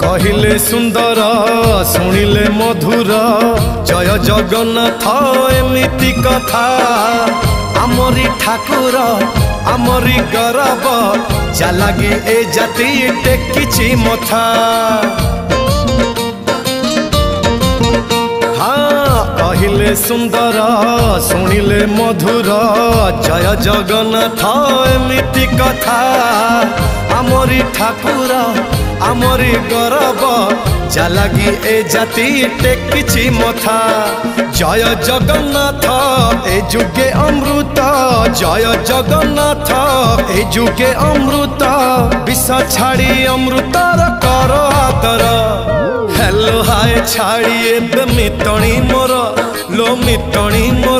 कहिले सुंदर शुणिले मधुर जय जगन्नाथ एमिति कथा आमरी ठाकुर आमरी गौरव जालागी ए जाति टेकिछि मथा। हाँ कहिले सुंदर शुणिले मधुर जय जगन्नाथ एमिति कथा आमरी ठाकुर आमरी गौरव जालागी ए जाति टेकिछि मथा। जय जगन्नाथ ए जुगे अमृत जय जगन्नाथ ए जुगे अमृत विष छाड़ी अमृतर कर आदर। हेलो हाय छाड़ी एबे मितणी मोर लो मितणी मोर